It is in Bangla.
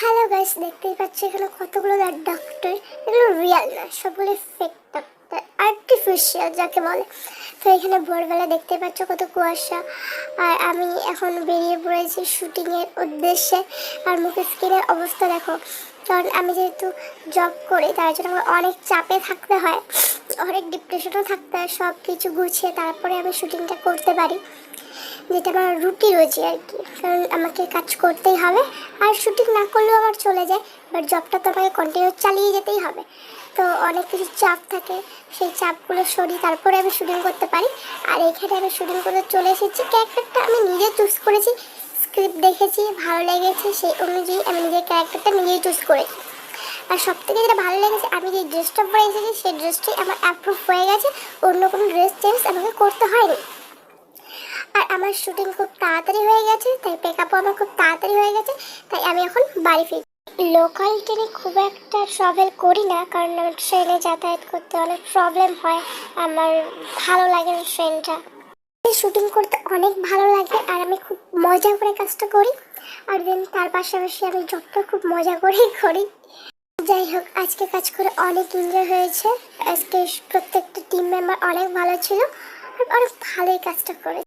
হ্যালো গাইস, দেখতেই পাচ্ছি এখানে কতগুলো ডক্টর। এগুলো রিয়েল না, সবগুলো ফেক ডক্টর, আর্টিফিশিয়াল যাকে বলে। তো এখানে ভোরবেলা দেখতে পাচ্ছ কত কুয়াশা, আর আমি এখন বেরিয়ে পড়েছি শুটিংয়ের উদ্দেশ্যে। আর মুখের স্কিনের অবস্থা দেখো, কারণ আমি যেহেতু জব করি তার জন্য আমার অনেক চাপে থাকতে হয়, অনেক ডিপ্রেশনও থাকতে হয়। সব কিছু গুছিয়ে তারপরে আমি শুটিংটা করতে পারি, যেটা আমার রুটি রয়েছে আর কি। কারণ আমাকে কাজ করতেই হবে, আর শুটিং না করলেও আমার চলে যায়, বাট জবটা তো আমাকে কন্টিনিউ চালিয়ে যেতেই হবে। তো অনেক কিছু চাপ থাকে, সেই চাপগুলো সরিয়ে তারপরে আমি শুটিং করতে পারি। আর এখানে আমি শুটিং করতে চলে এসেছি। ক্যারেক্টারটা আমি নিজে চুজ করেছি, স্ক্রিপ্ট দেখেছি, ভালো লেগেছে, সেই অনুযায়ী আমি নিজের ক্যারেক্টারটা নিজেই চুজ করেছি। আর সব থেকে যেটা ভালো লেগেছে, আমি যে ড্রেসটা পরে এসেছি সেই ড্রেসটাই আমার অ্যাপ্রুভ হয়ে গেছে, অন্য কোনো ড্রেস চেঞ্জ আমাকে করতে হয়নি। আর আমার শুটিং খুব তাড়াতাড়ি হয়ে গেছে, তাই মেকআপও আমার খুব তাড়াতাড়ি হয়ে গেছে, তাই আমি এখন বাড়ি ফিরি। লোকাল ট্রেনে খুব একটা ট্রাভেল করি না, কারণ আমার ট্রেনে যাতায়াত করতে অনেক প্রবলেম হয়। আমার ভালো লাগে না ট্রেনটা। শুটিং করতে অনেক ভালো লাগে, আর আমি খুব মজা করে কাজটা করি। আর দেন তার পাশাপাশি আমি জবটা খুব মজা করেই করি। যাই হোক, আজকে কাজ করে অনেক এনজয় হয়েছে। আজকে প্রত্যেকটা টিম মেম্বার অনেক ভালো ছিল, আর অনেক ভালোই কাজটা করে।